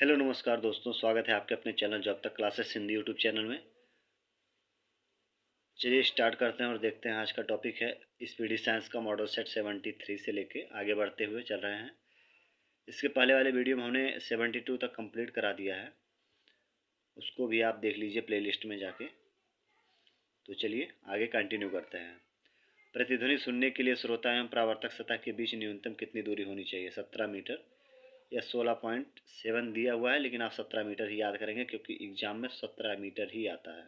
Hello नमस्कार दोस्तों, स्वागत है आपके अपने चैनल जब तक क्लासेस हिंदी यूट्यूब चैनल में। चलिए स्टार्ट करते हैं और देखते हैं। आज का टॉपिक है स्पीडी साइंस का मॉडल सेट 73 से लेके आगे बढ़ते हुए चल रहे हैं। इसके पहले वाले वीडियो में हमने 72 तक कंप्लीट करा दिया है, उसको भी आप देख लीजिए प्लेलिस्ट में जाके। तो चलिए आगे कंटिन्यू करते हैं। प्रतिध्वनि सुनने के लिए श्रोता एवं परावर्तक सतह के बीच न्यूनतम कितनी दूरी होनी चाहिए? 17 मीटर या 16.7 दिया हुआ है, लेकिन आप 17 मीटर ही याद करेंगे क्योंकि एग्जाम में 17 मीटर ही आता है।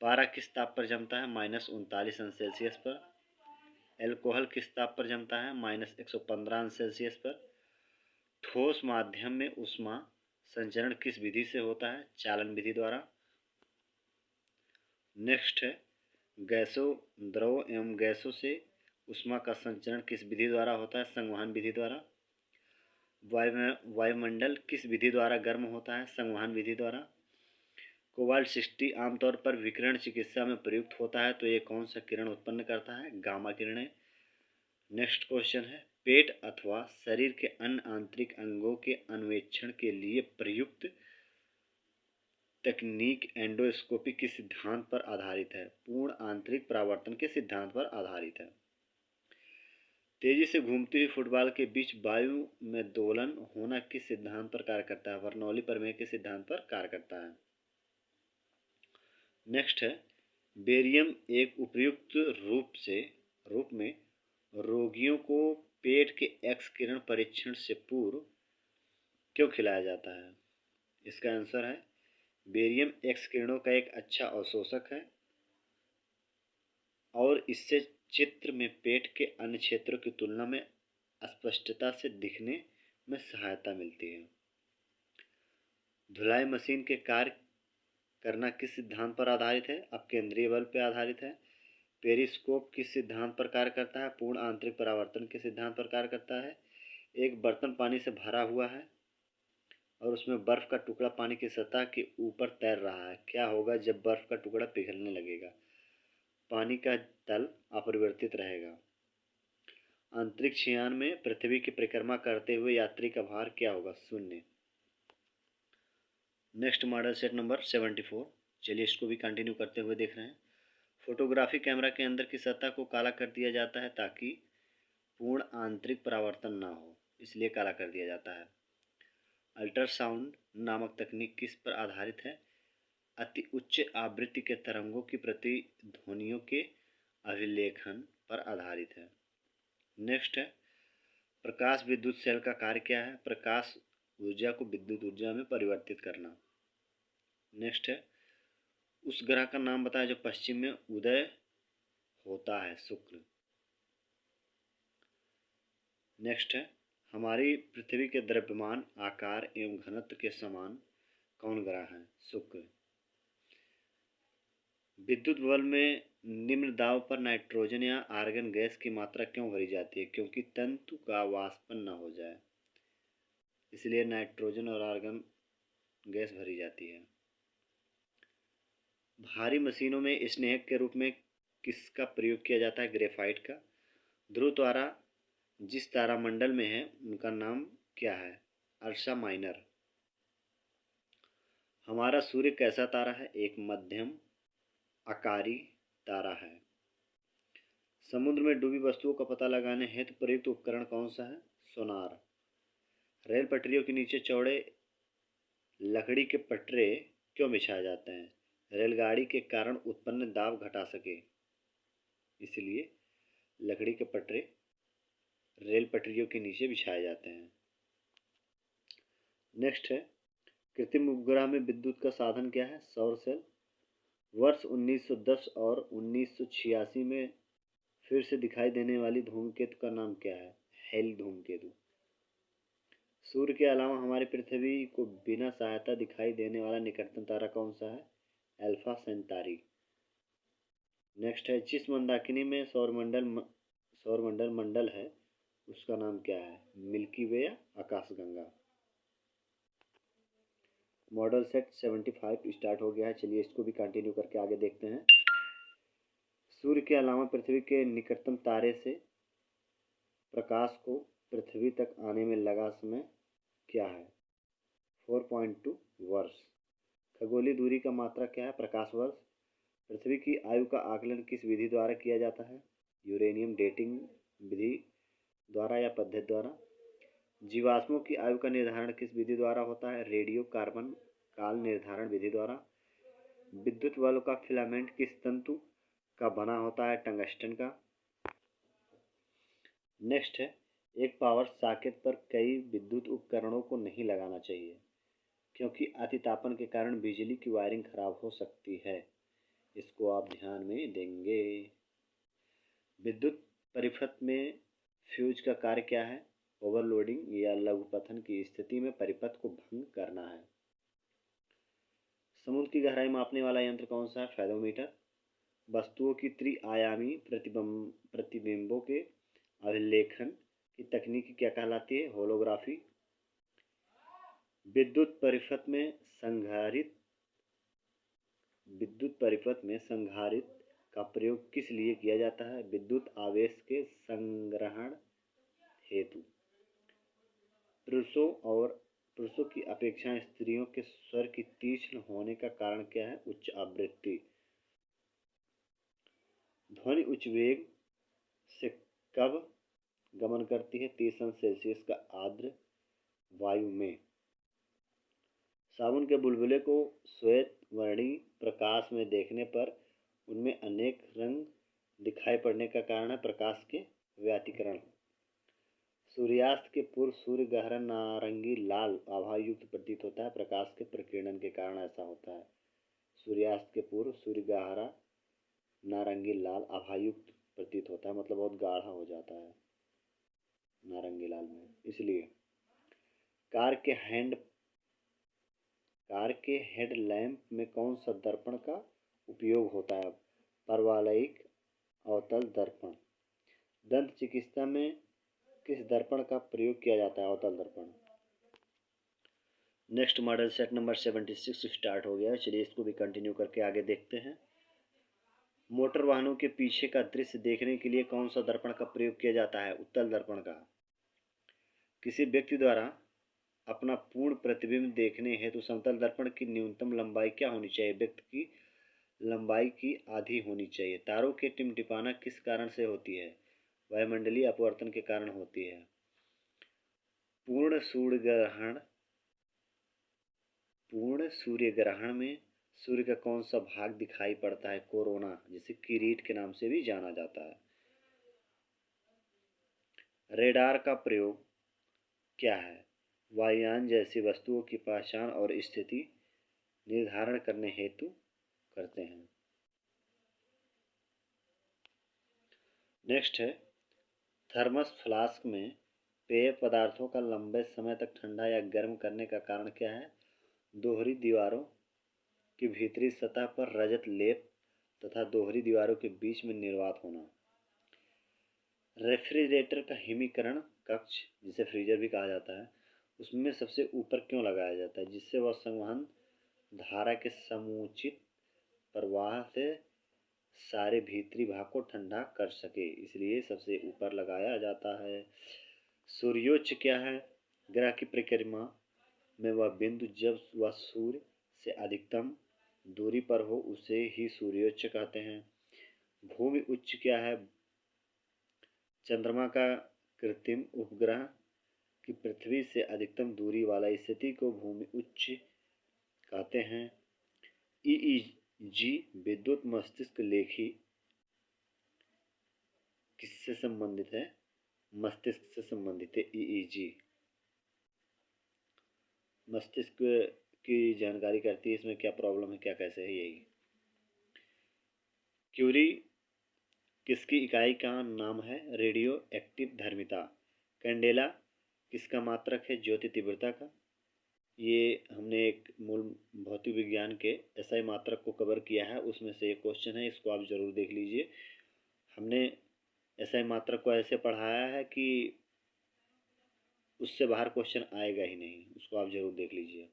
पारा किस ताप पर जमता है? -39 अंश सेल्सियस पर। एल्कोहल किस ताप पर जमता है? -115 अंश सेल्सियस पर। ठोस माध्यम में ऊष्मा संचरण किस विधि से होता है? चालन विधि द्वारा। नेक्स्ट है गैसों, द्रव एवं गैसों से ऊष्मा का संचरण किस विधि द्वारा होता है? संवहन विधि द्वारा। वायुमंडल किस विधि द्वारा गर्म होता है? संवहन विधि द्वारा। कोबाल्ट 60 आमतौर पर विकिरण चिकित्सा में प्रयुक्त होता है, तो ये कौन सा किरण उत्पन्न करता है? गामा किरणें। नेक्स्ट क्वेश्चन है पेट अथवा शरीर के अन्य आंतरिक अंगों के अन्वेषण के लिए प्रयुक्त तकनीक एंडोस्कोपी किस सिद्धांत पर आधारित है? पूर्ण आंतरिक परावर्तन के सिद्धांत पर आधारित है। तेजी से घूमती हुई फुटबॉल के बीच वायु में दोलन होना किस सिद्धांत पर कार्य करता है? बर्नौली प्रमेय के सिद्धांत पर कार्य करता है। नेक्स्ट है बेरियम एक उपयुक्त रूप में रोगियों को पेट के एक्स किरण परीक्षण से पूर्व क्यों खिलाया जाता है? इसका आंसर है बेरियम एक्स किरणों का एक अच्छा अवशोषक है और इससे चित्र में पेट के अन्य क्षेत्रों की तुलना में स्पष्टता से दिखने में सहायता मिलती है। धुलाई मशीन के कार्य करना किस सिद्धांत पर आधारित है? अपकेंद्रीय बल पर आधारित है। पेरिस्कोप किस सिद्धांत पर कार्य करता है? पूर्ण आंतरिक परावर्तन के सिद्धांत पर कार्य करता है। एक बर्तन पानी से भरा हुआ है और उसमें बर्फ का टुकड़ा पानी की सतह के ऊपर तैर रहा है। क्या होगा जब बर्फ का टुकड़ा पिघलने लगेगा? पानी का तल अपरिवर्तित रहेगा। अंतरिक्ष यान में पृथ्वी की परिक्रमा करते हुए यात्री का भार क्या होगा? 0। Next model set number 74। चलिए इसको भी कंटिन्यू करते हुए देख रहे हैं। फोटोग्राफी कैमरा के अंदर की सतह को काला कर दिया जाता है ताकि पूर्ण आंतरिक परावर्तन ना हो, इसलिए काला कर दिया जाता है। अल्ट्रासाउंड नामक तकनीक किस पर आधारित है? अति उच्च आवृत्ति के तरंगों की प्रतिध्वनियों के अभिलेखन पर आधारित है। नेक्स्ट है प्रकाश विद्युत सेल का कार्य क्या है? प्रकाश ऊर्जा को विद्युत ऊर्जा में परिवर्तित करना। नेक्स्ट है उस ग्रह का नाम बताएं जो पश्चिम में उदय होता है? शुक्र। नेक्स्ट है हमारी पृथ्वी के द्रव्यमान, आकार एवं घनत्व के समान कौन ग्रह है? शुक्र। विद्युत बल्ब में निम्न दाब पर नाइट्रोजन या आर्गन गैस की मात्रा क्यों भरी जाती है? क्योंकि तंतु का वाष्पन न हो जाए, इसलिए नाइट्रोजन और आर्गन गैस भरी जाती है। भारी मशीनों में स्नेहक के रूप में किसका प्रयोग किया जाता है? ग्रेफाइट का। ध्रुव तारा जिस तारामंडल में है उनका नाम क्या है? अर्सा माइनर। हमारा सूर्य कैसा तारा है? एक मध्यम आकारी तारा है। समुद्र में डूबी वस्तुओं का पता लगाने हेतु प्रयुक्त उपकरण कौन सा है? सोनार। रेल पटरियों के नीचे चौड़े लकड़ी के पटरे क्यों बिछाए जाते हैं? रेलगाड़ी के कारण उत्पन्न दाब घटा सके, इसलिए लकड़ी के पटरे रेल पटरियों के नीचे बिछाए जाते हैं। नेक्स्ट है कृत्रिम उपग्रह में विद्युत का साधन क्या है? सौर सेल। वर्ष 1910 और 1986 में फिर से दिखाई देने वाली धूमकेतु का नाम क्या है? हेल धूमकेतु। सूर्य के अलावा हमारी पृथ्वी को बिना सहायता दिखाई देने वाला निकटतम तारा कौन सा है? अल्फा सेंटारी। नेक्स्ट है जिस मंदाकिनी में सौरमंडल मंडल है उसका नाम क्या है? मिल्की वे या आकाशगंगा। मॉडल सेट 75 स्टार्ट हो गया है। चलिए इसको भी कंटिन्यू करके आगे देखते हैं। सूर्य के अलावा पृथ्वी के निकटतम तारे से प्रकाश को पृथ्वी तक आने में लगा समय क्या है? 4.2 वर्ष। खगोलीय दूरी का मात्रक क्या है? प्रकाश वर्ष। पृथ्वी की आयु का आकलन किस विधि द्वारा किया जाता है? यूरेनियम डेटिंग विधि द्वारा या पद्धति द्वारा। जीवाश्मों की आयु का निर्धारण किस विधि द्वारा होता है? रेडियो कार्बन काल निर्धारण विधि द्वारा। विद्युत बल्ब का फिलामेंट किस तंतु का बना होता है? टंगस्टन का। नेक्स्ट है, एक पावर सॉकेट पर कई विद्युत उपकरणों को नहीं लगाना चाहिए क्योंकि अतितापन के कारण बिजली की वायरिंग खराब हो सकती है। इसको आप ध्यान में देंगे। विद्युत परिपथ में फ्यूज का कार्य क्या है? ओवरलोडिंग या लघुपतन की स्थिति में परिपथ को भंग करना है। समुद्र की गहराई मापने वाला यंत्र कौन सा है? फेरोमीटर। वस्तुओं की त्रि-आयामी प्रतिबिंबों के अभिलेखन की तकनीक क्या कहलाती है? होलोग्राफी। विद्युत परिपथ में संधारित्र का प्रयोग किस लिए किया जाता है? विद्युत आवेश के संग्रहण हेतु। पुरुषों की अपेक्षा स्त्रियों के स्वर की तीक्ष्ण होने का कारण क्या है? उच्च आवृत्ति। ध्वनि उच्च वेग से कब गमन करती है? 30°C का आर्द्र वायु में। साबुन के बुलबुले को श्वेत वर्णी प्रकाश में देखने पर उनमें अनेक रंग दिखाई पड़ने का कारण है प्रकाश के व्यतिकरण। सूर्यास्त के पूर्व सूर्य गहरा नारंगी लाल आभायुक्त प्रतीत होता है, प्रकाश के प्रकीर्णन के कारण ऐसा होता है। सूर्यास्त के पूर्व सूर्य गहरा नारंगी लाल आभायुक्त प्रतीत होता है, मतलब बहुत गाढ़ा हो जाता है नारंगी लाल में। इसलिए कार के हेडलैम्प में कौन सा दर्पण का उपयोग होता है? परवलयिक अवतल दर्पण। दंत चिकित्सा में किस दर्पण का प्रयोग किया जाता है? अवतल दर्पण। Next model set number 76 start हो गया है। चलिए इसको भी कंटिन्यू करके आगे देखते हैं। मोटर वाहनों के पीछे का दृश्य देखने के लिए कौन सा दर्पण का प्रयोग किया जाता है? उत्तल दर्पण का। किसी व्यक्ति द्वारा अपना पूर्ण प्रतिबिंब देखने हेतु समतल दर्पण की न्यूनतम लंबाई क्या होनी चाहिए? व्यक्ति की लंबाई की आधी होनी चाहिए। तारों के टिमटिमाना किस कारण से होती है? वायुमंडलीय अपवर्तन के कारण होती है। पूर्ण सूर्य ग्रहण में सूर्य का कौन सा भाग दिखाई पड़ता है? कोरोना, जिसे किरीट के नाम से भी जाना जाता है। रेडार का प्रयोग क्या है? वायुयान जैसी वस्तुओं की पहचान और स्थिति निर्धारण करने हेतु करते हैं। नेक्स्ट है, थर्मस फ्लास्क में पेय पदार्थों का लंबे समय तक ठंडा या गर्म करने का कारण क्या है? दोहरी दीवारों की भीतरी सतह पर रजत लेप तथा दोहरी दीवारों के बीच में निर्वात होना। रेफ्रिजरेटर का हिमीकरण कक्ष, जिसे फ्रीजर भी कहा जाता है, उसमें सबसे ऊपर क्यों लगाया जाता है? जिससे वह संवहन धारा के समुचित प्रवाह से सारे भीतरी भाग को ठंडा कर सके, इसलिए सबसे ऊपर लगाया जाता है। सूर्योच्च क्या है? ग्रह की परिक्रमा में वह बिंदु जब वह सूर्य से अधिकतम दूरी पर हो उसे ही सूर्योच्च कहते हैं। भूमि उच्च क्या है? चंद्रमा का कृत्रिम उपग्रह की पृथ्वी से अधिकतम दूरी वाला स्थिति को भूमि उच्च कहते हैं। ईईजी विद्युत मस्तिष्क लेखी किससे संबंधित है? मस्तिष्क से संबंधित है ईईजी। मस्तिष्क की जानकारी करती है इसमें क्या प्रॉब्लम है, क्या कैसे है, यही। क्यूरी किसकी इकाई का नाम है? Radio active धर्मिता। कैंडेला किसका मात्रक है? ज्योति तीव्रता का। ये हमने एक मूल भौतिक विज्ञान के एसआई मात्रक को कवर किया है, उसमें से एक क्वेश्चन है, इसको आप जरूर देख लीजिए। हमने एसआई मात्रक को ऐसे पढ़ाया है कि उससे बाहर क्वेश्चन आएगा ही नहीं, उसको आप जरूर देख लीजिए।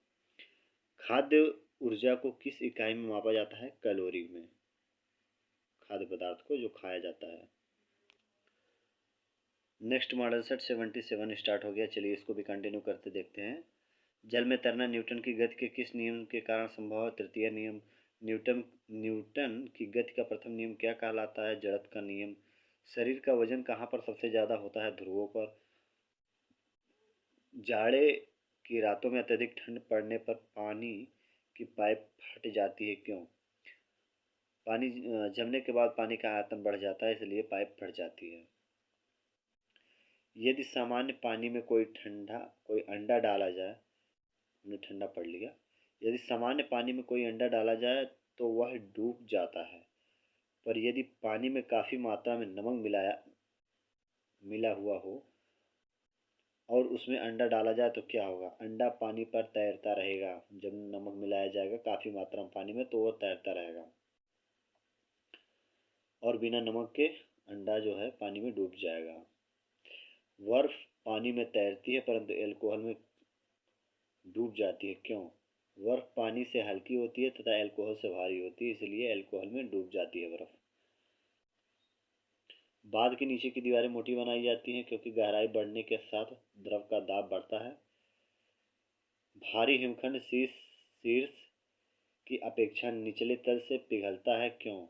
खाद्य ऊर्जा को किस इकाई में मापा जाता है? कैलोरी में। खाद्य पदार्थ को जो खाया जाता है। नेक्स्ट मॉडल सेट 77 स्टार्ट हो गया। चलिए इसको भी कंटिन्यू करते देखते हैं। जल में तैरना न्यूटन की गति के किस नियम के कारण संभव है? तृतीय नियम। न्यूटन की गति का प्रथम नियम क्या कहलाता है? जड़त्व का नियम। शरीर का वजन कहाँ पर सबसे ज्यादा होता है? ध्रुवों पर। जाड़े की रातों में अत्यधिक ठंड पड़ने पर पानी की पाइप फट जाती है, क्यों? पानी जमने के बाद पानी का आयतन बढ़ जाता है, इसलिए पाइप फट जाती है। यदि सामान्य पानी में कोई अंडा डाला जाए, हमने ठंडा पढ़ लिया। यदि सामान्य पानी में कोई अंडा डाला जाए तो वह डूब जाता है, पर यदि पानी में काफी मात्रा में नमक मिला हुआ हो और उसमें अंडा डाला जाए तो क्या होगा? अंडा पानी पर तैरता रहेगा। जब नमक मिलाया जाएगा काफी मात्रा में पानी में तो वह तैरता रहेगा, और बिना नमक के अंडा जो है पानी में डूब जाएगा। बर्फ पानी में तैरती है परंतु अल्कोहल में डूब जाती है, क्यों? बर्फ पानी से हल्की होती है तथा अल्कोहल से भारी होती है, इसलिए अल्कोहल में डूब जाती है बर्फ। बांध के नीचे की दीवारें मोटी बनाई जाती हैं क्योंकि गहराई बढ़ने के साथ द्रव का दाब बढ़ता है। भारी हिमखंड शीर्ष की अपेक्षा निचले तल से पिघलता है, क्यों?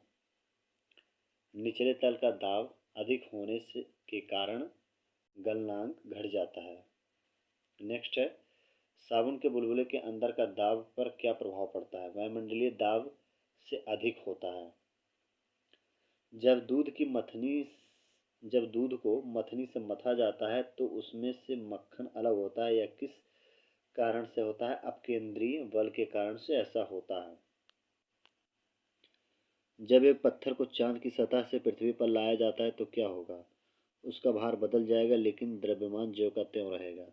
निचले तल का दाब अधिक होने के कारण गलनांक घट जाता है। नेक्स्ट है, साबुन के बुलबुले के अंदर का दाब पर क्या प्रभाव पड़ता है? वायुमंडलीय दाब से अधिक होता है। जब दूध को मथनी से मथा जाता है तो उसमें से मक्खन अलग होता है, यह किस कारण से होता है? अपकेंद्रीय बल के कारण से ऐसा होता है। जब एक पत्थर को चांद की सतह से पृथ्वी पर लाया जाता है तो क्या होगा? उसका भार बदल जाएगा लेकिन द्रव्यमान ज्यों का त्यों रहेगा।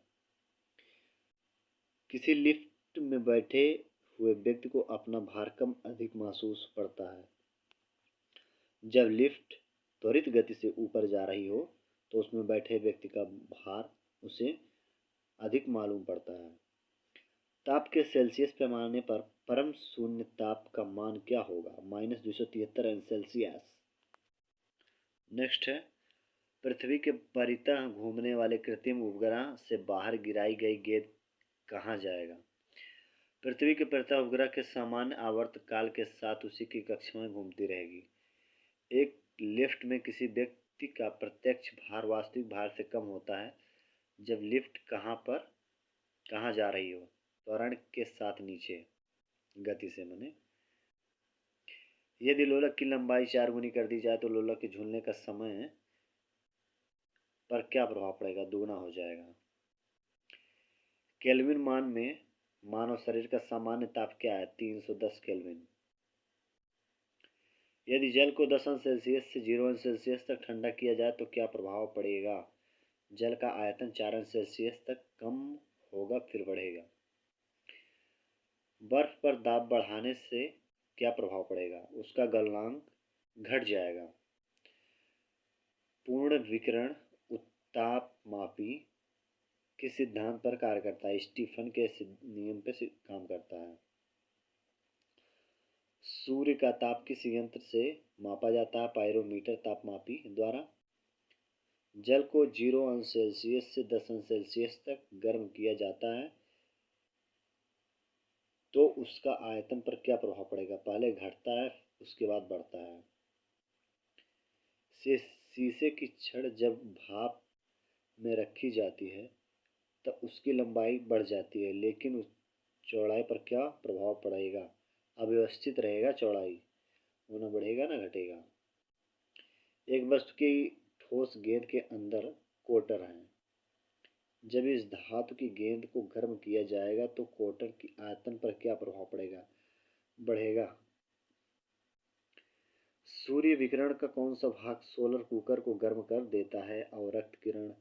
किसी लिफ्ट में बैठे हुए व्यक्ति को अपना भार कम अधिक महसूस पड़ता है। जब लिफ्ट त्वरित गति से ऊपर जा रही हो तो उसमें बैठे व्यक्ति का भार उसे अधिक मालूम पड़ता है। ताप के सेल्सियस पैमाने पर परम शून्य ताप का मान क्या होगा? -273 सेल्सियस। नेक्स्ट है, पृथ्वी के परितः घूमने वाले कृत्रिम उपग्रह से बाहर गिराई गई गेंद कहाँ जाएगा? पृथ्वी के परितः उपग्रह के सामान्य आवर्त काल के साथ उसी की कक्षा में घूमती रहेगी। एक लिफ्ट में किसी व्यक्ति का प्रत्यक्ष भार वास्तविक भार से कम होता है जब लिफ्ट कहाँ जा रही हो? त्वरण के साथ नीचे गति से मने। यदि लोलक की लंबाई 4 गुनी कर दी जाए तो लोलक के झूलने का समय पर क्या प्रभाव पड़ेगा? दुगना हो जाएगा। केल्विन मान में मानव शरीर का सामान्य ताप क्या है? 310 केल्विन। यदि जल को 10 अंश सेल्सियस से 0 अंश सेल्सियस तक ठंडा किया जाए तो क्या प्रभाव पड़ेगा? जल का आयतन 4 अंश सेल्सियस तक कम होगा फिर बढ़ेगा। बर्फ पर दाब बढ़ाने से क्या प्रभाव पड़ेगा? उसका गलनांक घट जाएगा। पूर्ण विकिरण उत्तापमापी किस सिद्धांत पर कार्य करता है? स्टीफन के नियम पर काम करता है। सूर्य का ताप किस यंत्र से मापा जाता है? पायरोमीटर तापमापी द्वारा। जल को 0 अंश सेल्सियस से 10 अंश सेल्सियस तक गर्म किया जाता है तो उसका आयतन पर क्या प्रभाव पड़ेगा? पहले घटता है उसके बाद बढ़ता है। शीशे की छड़ जब भाप में रखी जाती है तब उसकी लंबाई बढ़ जाती है लेकिन उस चौड़ाई पर क्या प्रभाव पड़ेगा? अव्यवस्थित रहेगा चौड़ाई, वो न बढ़ेगा न घटेगा। एक वस्तु की ठोस गेंद के अंदर कोटर है। जब इस धातु की गेंद को गर्म किया जाएगा तो कोटर की आयतन पर क्या प्रभाव पड़ेगा? बढ़ेगा। सूर्य विकिरण का कौन सा भाग सोलर कुकर को गर्म कर देता है? अवरक्त किरण।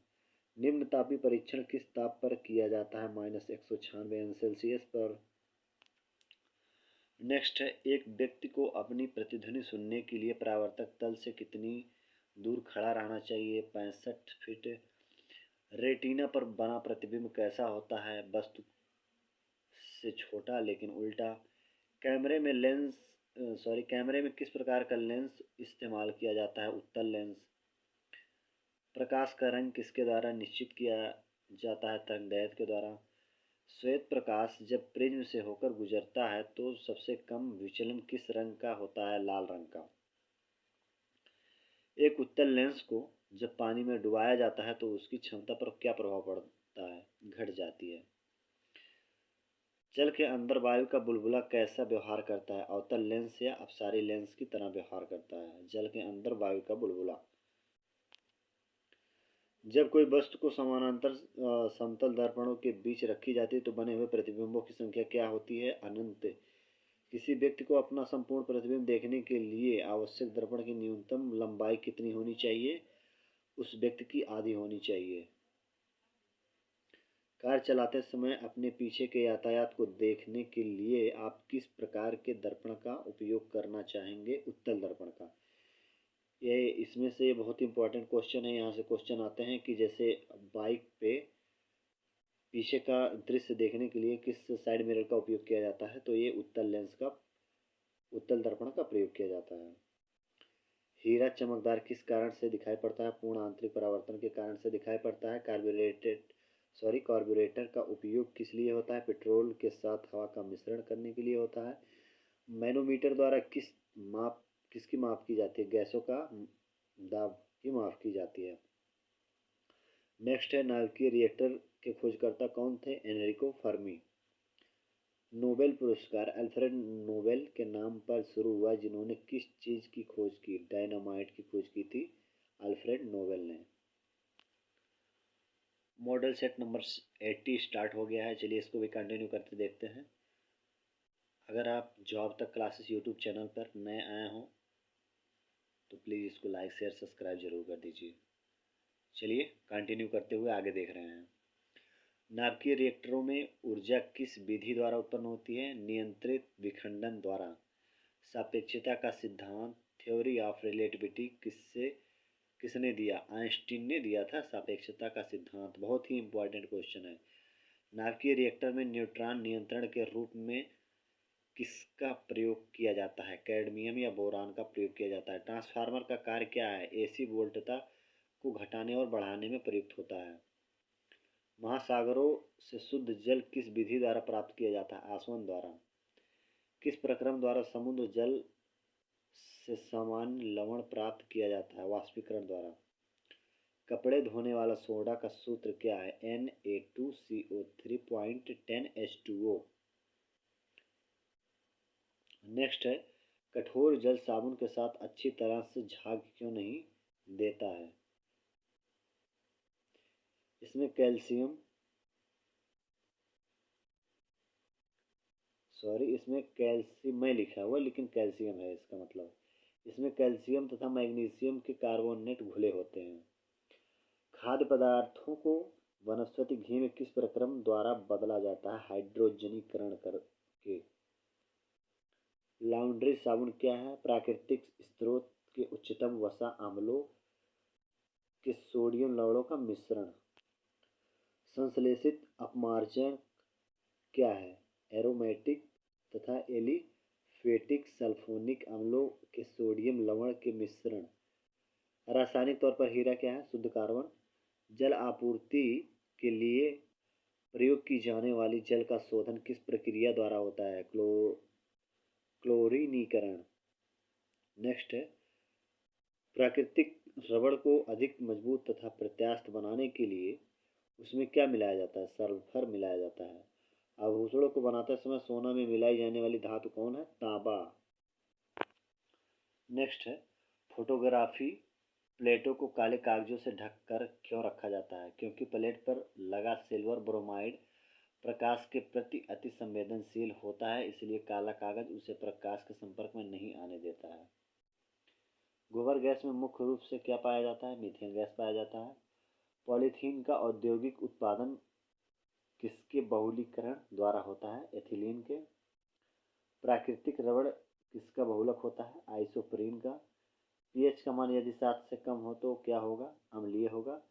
निम्न तापीय परीक्षण किस ताप पर किया जाता है? -196 अंश सेल्सियस पर। नेक्स्ट है, एक व्यक्ति को अपनी प्रतिध्वनि सुनने के लिए परावर्तक तल से कितनी दूर खड़ा रहना चाहिए? 65 फीट। रेटिना पर बना प्रतिबिंब कैसा होता है? वस्तु से छोटा लेकिन उल्टा। कैमरे में किस प्रकार का लेंस इस्तेमाल किया जाता है? उत्तल लेंस। प्रकाश का रंग किसके द्वारा निश्चित किया जाता है? तरंगदैर्ध्य के द्वारा। श्वेत प्रकाश जब प्रिज्म से होकर गुजरता है तो सबसे कम विचलन किस रंग का होता है? लाल रंग का। एक उत्तल लेंस को जब पानी में डुबाया जाता है तो उसकी क्षमता पर क्या प्रभाव पड़ता है? घट जाती है। जल के अंदर वायु का बुलबुला कैसा व्यवहार करता है? अवतल लेंस या अपसारी लेंस की तरह व्यवहार करता है। जल के अंदर वायु का बुलबुला। जब कोई वस्तु को समानांतर समतल दर्पणों के बीच रखी जाती है तो बने हुए प्रतिबिंबों की संख्या क्या होती है? अनंत। किसी व्यक्ति को अपना संपूर्ण प्रतिबिंब देखने के लिए आवश्यक दर्पण की न्यूनतम लंबाई कितनी होनी चाहिए? उस व्यक्ति की आधी होनी चाहिए। कार चलाते समय अपने पीछे के यातायात को देखने के लिए आप किस प्रकार के दर्पण का उपयोग करना चाहेंगे? उत्तल दर्पण का। ये इसमें से बहुत ही इंपॉर्टेंट क्वेश्चन है। यहाँ से क्वेश्चन आते हैं कि जैसे बाइक पे पीछे का दृश्य देखने के लिए किस साइड मिरर का उपयोग किया जाता है? तो ये उत्तल दर्पण का प्रयोग किया जाता है। हीरा चमकदार किस कारण से दिखाई पड़ता है? पूर्ण आंतरिक परावर्तन के कारण से दिखाई पड़ता है। कार्बोरेटर का उपयोग किस लिए होता है? पेट्रोल के साथ हवा का मिश्रण करने के लिए होता है। मैनोमीटर द्वारा किसकी माप की जाती है? गैसों का दाब की माप की जाती है। नेक्स्ट है, नाभिकीय रिएक्टर के खोजकर्ता कौन थे? Enrico Fermi. नोबेल पुरस्कार अल्फ्रेड नोबेल के नाम पर शुरू हुआ जिन्होंने किस चीज की खोज की? डायनामाइट की खोज की थी अल्फ्रेड नोबेल ने। मॉडल सेट नंबर 80 स्टार्ट हो गया है। चलिए इसको भी कंटिन्यू करते देखते हैं। अगर आप जॉब तक क्लासेस यूट्यूब चैनल पर नए आए हों तो प्लीज़ इसको लाइक शेयर सब्सक्राइब जरूर कर दीजिए। चलिए कंटिन्यू करते हुए आगे देख रहे हैं। नाभिकीय रिएक्टरों में ऊर्जा किस विधि द्वारा उत्पन्न होती है? नियंत्रित विखंडन द्वारा। सापेक्षता का सिद्धांत थ्योरी ऑफ रिलेटिविटी किसने दिया? आइंस्टीन ने दिया था सापेक्षता का सिद्धांत। बहुत ही इंपॉर्टेंट क्वेश्चन है। नाभिकीय रिएक्टर में न्यूट्रॉन नियंत्रण के रूप में किसका प्रयोग किया जाता है? कैडमियम या बोरान का प्रयोग किया जाता है। ट्रांसफार्मर का कार्य क्या है? एसी वोल्टता को घटाने और बढ़ाने में प्रयुक्त होता है। महासागरों से शुद्ध जल किस विधि द्वारा प्राप्त किया जाता है? आसवन द्वारा। किस प्रक्रम द्वारा समुद्र जल से सामान्य लवण प्राप्त किया जाता है? वाष्पीकरण द्वारा। कपड़े धोने वाला सोडा का सूत्र क्या है? Na2CO3.10H2O। नेक्स्ट है, कठोर जल साबुन के साथ अच्छी तरह से झाग क्यों नहीं देता है? इसमें कैल्शियम में लिखा हुआ लेकिन कैल्शियम है इसका मतलब। इसमें कैल्शियम तथा मैग्नीशियम के कार्बोनेट घुले होते हैं। खाद्य पदार्थों को वनस्पति घी में किस प्रक्रम द्वारा बदला जाता है? हाइड्रोजनीकरण करके। लॉन्ड्री साबुन क्या है? प्राकृतिक स्रोत के उच्चतम वसा अम्लों के सोडियम लवणों का मिश्रण। संश्लेषित अपमार्जक क्या है? एरोमेटिक तथा एलिफेटिक सल्फोनिक अम्लों के सोडियम लवण के मिश्रण। रासायनिक तौर पर हीरा क्या है? शुद्ध कार्बन। जल आपूर्ति के लिए प्रयोग की जाने वाली जल का शोधन किस प्रक्रिया द्वारा होता है? क्लोरीनीकरण। नेक्स्ट है, प्राकृतिक रबड़ को अधिक मजबूत तथा प्रत्यास्थ बनाने के लिए उसमें क्या मिलाया जाता है? सल्फर मिलाया जाता है। आभूषणों को बनाते समय सोना में मिलाई जाने वाली धातु कौन है? तांबा। नेक्स्ट है, फोटोग्राफी प्लेटों को काले कागजों से ढककर क्यों रखा जाता है? क्योंकि प्लेट पर लगा सिल्वर ब्रोमाइड प्रकाश के प्रति अति संवेदनशील होता है, इसलिए काला कागज उसे प्रकाश के संपर्क में नहीं आने देता है। गोबर गैस में मुख्य रूप से क्या पाया जाता है? मीथेन गैस पाया जाता है। पॉलीथीन का औद्योगिक उत्पादन किसके बहुलीकरण द्वारा होता है? एथिलीन के। प्राकृतिक रबड़ किसका बहुलक होता है? आइसोप्रीन का। पीएच का मान यदि 7 से कम हो तो क्या होगा? अम्लीय होगा।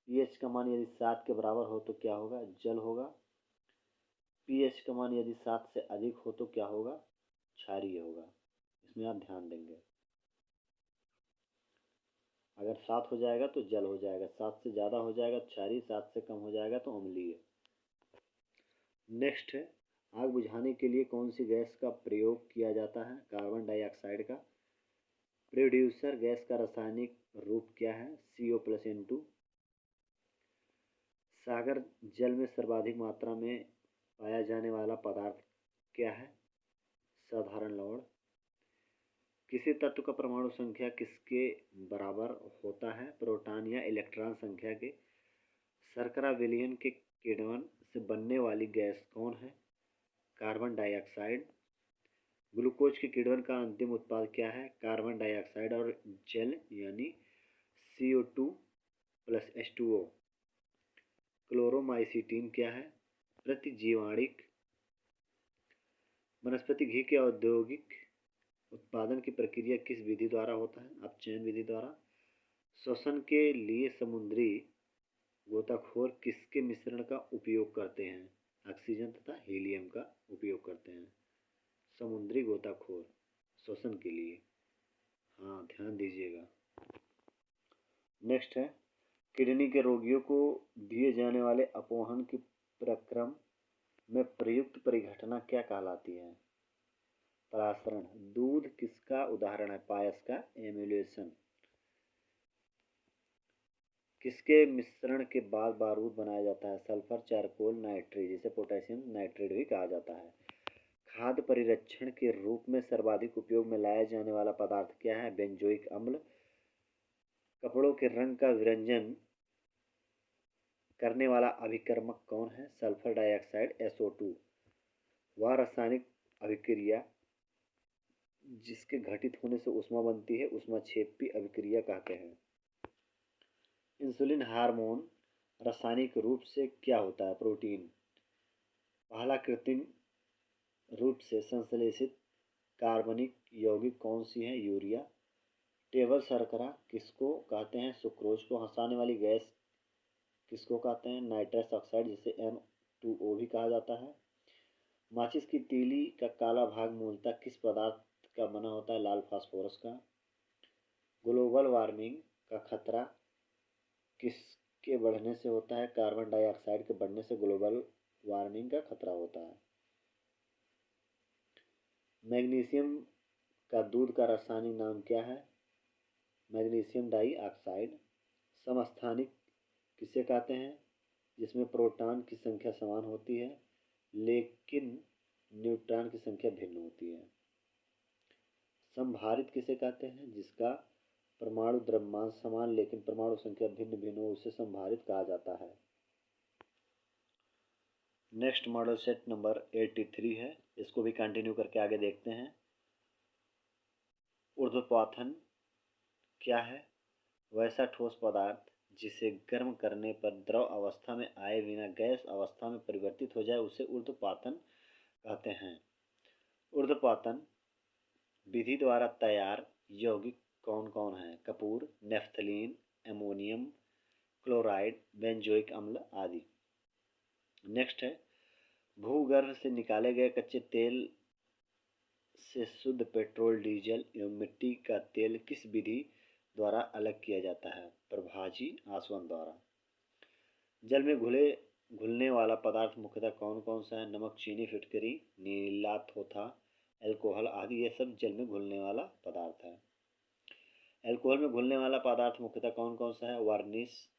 पीएच का मान यदि 7 के बराबर हो तो क्या होगा? जल होगा। पीएच का मान यदि 7 से अधिक हो तो क्या होगा? क्षारीय होगा। इसमें आप ध्यान देंगे। अगर 7 हो जाएगा तो जल हो जाएगा, 7 से ज़्यादा हो जाएगा क्षारीय, 7 से कम हो जाएगा तो अम्लीय। नेक्स्ट है, आग बुझाने के लिए कौन सी गैस का प्रयोग किया जाता है? कार्बन डाइऑक्साइड का। प्रोड्यूसर गैस का रासायनिक रूप क्या है? CO+N2। सागर जल में सर्वाधिक मात्रा में पाया जाने वाला पदार्थ क्या है? साधारण लवण। किसी तत्व का परमाणु संख्या किसके बराबर होता है? प्रोटॉन या इलेक्ट्रॉन संख्या के। शर्करा विलयन के किण्वन से बनने वाली गैस कौन है? Carbon dioxide. ग्लूकोज के किण्वन का अंतिम उत्पाद क्या है? कार्बन डाइऑक्साइड और जल यानी CO2+H2O। क्लोरोमाइसीटीन क्या है? प्रतिजीवाणिक। वनस्पति घी के औद्योगिक उत्पादन की प्रक्रिया किस विधि द्वारा होता है? अपचयन विधि द्वारा। श्वसन के लिए समुद्री गोताखोर किसके मिश्रण का उपयोग करते हैं? ऑक्सीजन तथा हीलियम का उपयोग करते हैं समुद्री गोताखोर श्वसन के लिए। हाँ, ध्यान दीजिएगा। नेक्स्ट है, किडनी के रोगियों को दिए जाने वाले अपवहन की प्रक्रम में प्रयुक्त परिघटना क्या कहलाती है? परासरण। दूध किसका उदाहरण है? पायस का। एम्यूलेशन। किसके मिश्रण के बाद बारूद बनाया जाता है? सल्फर, चारकोल, नाइट्रेट, जिसे पोटेशियम नाइट्रेट भी कहा जाता है। खाद्य परिरक्षण के रूप में सर्वाधिक उपयोग में लाया जाने वाला पदार्थ क्या है? बेंजोइक अम्ल। कपड़ों के रंग का विरंजन करने वाला अभिकर्मक कौन है? Sulphur dioxide, SO2। वह रासायनिक अभिक्रिया जिसके घटित होने से ऊष्मा बनती है ऊष्माक्षेपी अभिक्रिया कहते हैं। इंसुलिन हार्मोन रासायनिक रूप से क्या होता है? प्रोटीन। पहला कृत्रिम रूप से संश्लेषित कार्बनिक यौगिक कौन सी है? यूरिया। टेबल शर्करा किसको कहते हैं? सुक्रोज को। हंसाने वाली गैस किसको कहते हैं? नाइट्रस ऑक्साइड, जिसे N2O भी कहा जाता है। माचिस की तीली का काला भाग मूलतः किस पदार्थ का बना होता है? लाल फास्फोरस का। ग्लोबल वार्मिंग का खतरा किसके बढ़ने से होता है? कार्बन डाइऑक्साइड के बढ़ने से ग्लोबल वार्मिंग का खतरा होता है। मैग्नीशियम का दूध का रासायनिक नाम क्या है? Magnesium dioxide. समस्थानिक किसे कहते हैं? जिसमें प्रोटॉन की संख्या समान होती है लेकिन न्यूट्रॉन की संख्या भिन्न होती है। संभारित किसे कहते हैं? जिसका परमाणु द्रव्यमान समान लेकिन परमाणु संख्या भिन्न भिन्न हो, उसे संभारित कहा जाता है। नेक्स्ट मॉडल सेट नंबर 83 है, इसको भी कंटिन्यू करके आगे देखते हैं। ऊर्ध्वपातन क्या है? वैसा ठोस पदार्थ जिसे गर्म करने पर द्रव अवस्था में आए बिना गैस अवस्था में परिवर्तित हो जाए उसे ऊर्ध्वपातन कहते हैं। ऊर्ध्वपातन विधि द्वारा तैयार यौगिक कौन कौन है? Kapoor, naphthalene, ammonium chloride, benzoic अम्ल आदि। नेक्स्ट है, भूगर्भ से निकाले गए कच्चे तेल से शुद्ध पेट्रोल, डीजल एवं मिट्टी का तेल किस विधि द्वारा अलग किया जाता है? प्रभाजी आसवन द्वारा। जल में घुलने वाला पदार्थ मुख्यतः कौन कौन सा है? नमक, चीनी, फिटकरी, नीला थोथा, एल्कोहल आदि। ये सब जल में घुलने वाला पदार्थ है। एल्कोहल में घुलने वाला पदार्थ मुख्यतः कौन कौन सा है? वार्निश,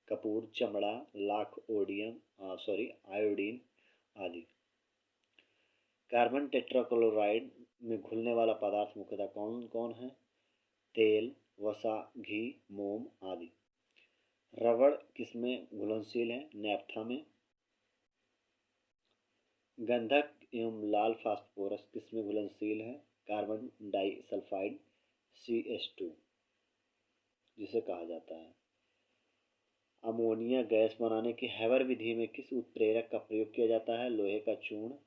कपूर, चमड़ा, लाख, आयोडीन आदि। कार्बन टेट्राक्लोराइड में घुलने वाला पदार्थ मुख्यतः कौन कौन है? तेल, वसा, घी, मोम आदि। रबड़ किसमें घुलनशील है? नैप्था में। गंधक एवं लाल फास्फोरस किसमें घुलनशील है? कार्बन डाइसल्फाइड, CH2 जिसे कहा जाता है। अमोनिया गैस बनाने की हैबर विधि में किस उत्प्रेरक का प्रयोग किया जाता है? लोहे का चूर्ण।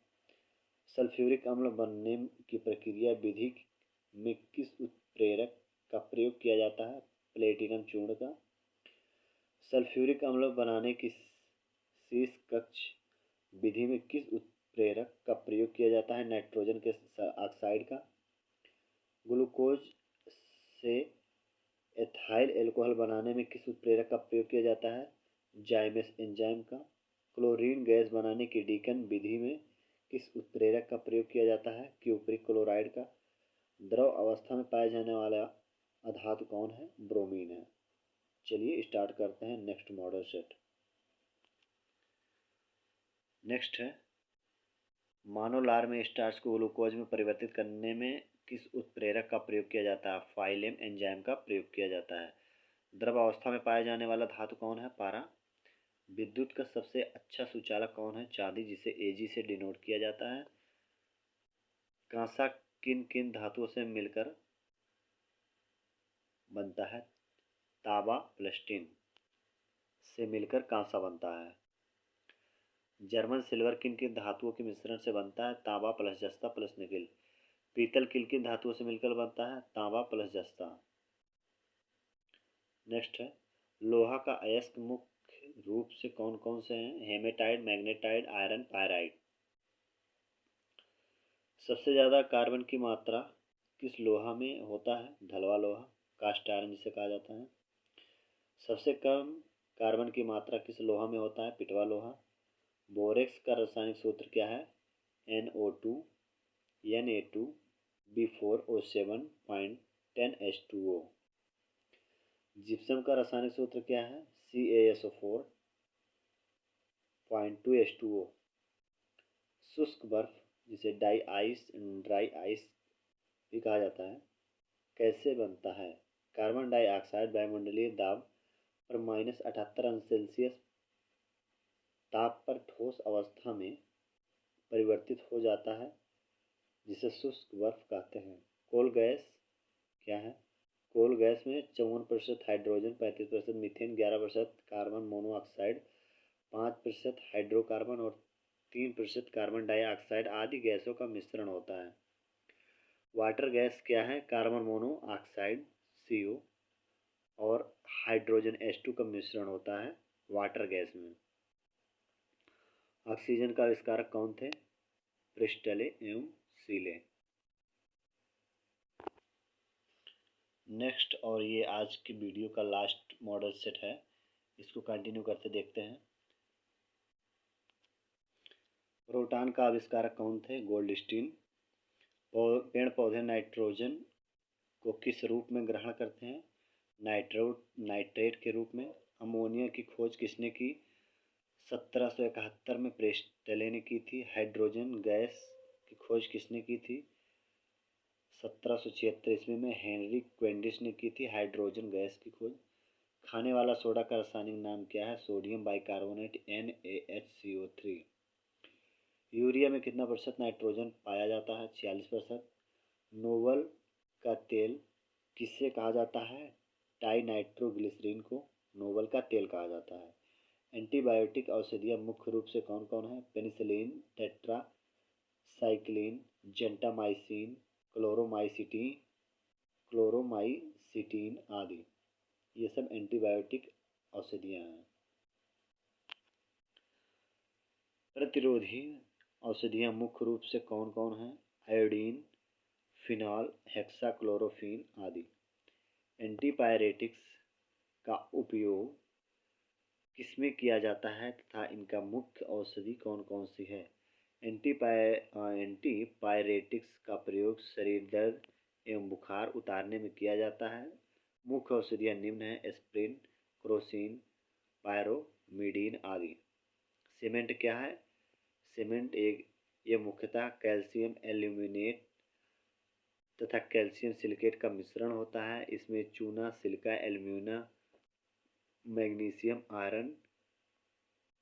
सल्फ्यूरिक अम्ल बनने की प्रक्रिया विधि में किस उत्प्रेरक का प्रयोग किया जाता है? प्लेटिनम चूर्ण का। सल्फ्यूरिक अम्ल बनाने की शीश कक्ष विधि में किस उत्प्रेरक का प्रयोग किया जाता है? नाइट्रोजन के ऑक्साइड का। ग्लूकोज से एथाइल अल्कोहल बनाने में किस उत्प्रेरक का प्रयोग किया जाता है? जाइमेस एंजाइम का। क्लोरीन गैस बनाने की डीकन विधि में किस उत्प्रेरक का प्रयोग किया जाता है? क्यूप्रिक क्लोराइड का। द्रव अवस्था में पाया जाने वाला अधातु कौन है? ब्रोमीन है। चलिए स्टार्ट करते हैं नेक्स्ट मॉडल सेट। नेक्स्ट है, मानव लार में स्टार्च को ग्लूकोज में परिवर्तित करने में किस उत्प्रेरक का प्रयोग किया जाता है? फाइलेम एंजाइम का प्रयोग किया जाता है। द्रव अवस्था में पाया जाने वाला धातु कौन है? पारा। विद्युत का सबसे अच्छा सुचालक कौन है? चांदी, जिसे Ag से डिनोट किया जाता है। कांसा किन किन धातुओं से मिलकर बनता है? तांबा प्लस टिन से मिलकर कांसा बनता है। जर्मन सिल्वर किन किन धातुओं के मिश्रण से बनता है? तांबा प्लस जस्ता प्लस निकेल। पीतल किन किन धातुओं से मिलकर बनता है? तांबा प्लस जस्ता। नेक्स्ट है, लोहा का अयस्क मुख्य रूप से कौन कौन से हैं? Hematite, magnetite, iron, pyrite. सबसे ज़्यादा कार्बन की मात्रा किस लोहा में होता है? ढलवा लोहा, कास्ट आयरन जिसे कहा जाता है। सबसे कम कार्बन की मात्रा किस लोहा में होता है? पिटवा लोहा। बोरेक्स का रासायनिक सूत्र क्या है? NO2 Na2B4O7.10H2O। जिप्सम का रासायनिक सूत्र क्या है? CaSO4.2H2O। शुष्क बर्फ जिसे ड्राई आइस भी कहा जाता है, कैसे बनता है? कार्बन डाइऑक्साइड वायुमंडलीय दाब पर -78 अंश सेल्सियस ताप पर ठोस अवस्था में परिवर्तित हो जाता है, जिसे शुष्क बर्फ कहते हैं। कोल गैस क्या है? कोल गैस में 54% hydrogen, 35% methane, 11% carbon monoxide, 5% hydrocarbon और 3% कार्बन डाइऑक्साइड आदि गैसों का मिश्रण होता है। वाटर गैस क्या है? कार्बन मोनोऑक्साइड CO और हाइड्रोजन H2 का मिश्रण होता है वाटर गैस में। ऑक्सीजन का आविष्कारक कौन थे? प्रिस्टले एवं सीले। नेक्स्ट, और ये आज की वीडियो का लास्ट मॉडल सेट है, इसको कंटिन्यू करते देखते हैं। प्रोटॉन का आविष्कारक कौन थे? गोल्डस्टीन। पेड़ पौधे नाइट्रोजन को किस रूप में ग्रहण करते हैं? नाइट्रेट के रूप में। अमोनिया की खोज किसने की? 1771 में प्रिस्टले ने की थी। हाइड्रोजन गैस की खोज किसने की थी? 1776 ईस्वी में हेनरी क्वेंडिश ने की थी हाइड्रोजन गैस की खोज। खाने वाला सोडा का रासायनिक नाम क्या है? Sodium bicarbonate NaHCO3। यूरिया में कितना प्रतिशत नाइट्रोजन पाया जाता है? 46%। नोबल का तेल किससे कहा जाता है? टाइनाइट्रोग्लिसरीन को नोबल का तेल कहा जाता है। एंटीबायोटिक औषधियाँ मुख्य रूप से कौन कौन है? पेनिसिलिन, टेट्रासाइक्लिन, जेंटामाइसिन, क्लोरोमाइसिटीन आदि। ये सब एंटीबायोटिक औषधियाँ हैं। प्रतिरोधी औषधियाँ मुख्य रूप से कौन कौन हैं? आयोडीन, फिनॉल, हेक्साक्लोरोफीन आदि। एंटीपायरेटिक्स का उपयोग किसमें किया जाता है तथा इनका मुख्य औषधि कौन कौन सी है? एंटीपायरेटिक्स का प्रयोग शरीर दर्द एवं बुखार उतारने में किया जाता है। मुख्य औषधियाँ निम्न हैं: एस्प्रिन, क्रोसिन, पायरोमिडीन आदि। सीमेंट क्या है? सीमेंट ये मुख्यतः कैल्शियम एल्यूमिनेट तथा कैल्शियम सिलिकेट का मिश्रण होता है। इसमें चूना, सिलिका, एल्यूमिना, मैग्नीशियम, आयरन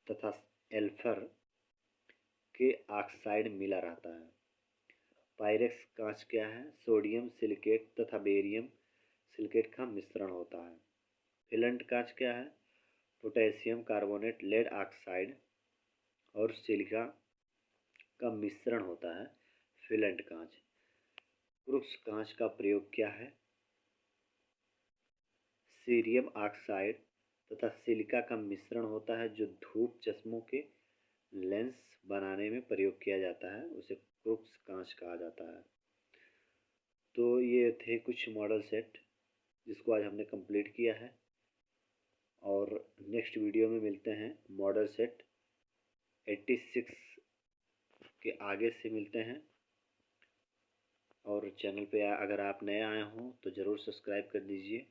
तथा सल्फर के ऑक्साइड मिला रहता है। पायरेक्स कांच क्या है? सोडियम सिलिकेट तथा बेरियम सिलिकेट का मिश्रण होता है। फिलंट कांच क्या है? पोटेशियम कार्बोनेट, लेड ऑक्साइड और सिलिका का मिश्रण होता है फिलंट कांच। क्रुक्स कांच का प्रयोग क्या है? सीरियम ऑक्साइड तथा सिलिका का मिश्रण होता है, जो धूप चश्मों के लेंस बनाने में प्रयोग किया जाता है, उसे क्रुक्स कांच कहा जाता है। तो ये थे कुछ मॉडल सेट जिसको आज हमने कंप्लीट किया है, और नेक्स्ट वीडियो में मिलते हैं मॉडल सेट 86 के आगे से मिलते हैं। और चैनल पे अगर आप नए आए हों तो ज़रूर सब्सक्राइब कर दीजिए।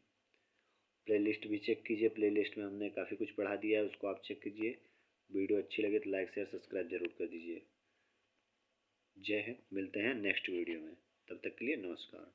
प्लेलिस्ट भी चेक कीजिए, प्लेलिस्ट में हमने काफ़ी कुछ बढ़ा दिया है, उसको आप चेक कीजिए। वीडियो अच्छी लगे तो लाइक शेयर सब्सक्राइब ज़रूर कर दीजिए। जय हिंद, मिलते हैं नेक्स्ट वीडियो में, तब तक के लिए नमस्कार।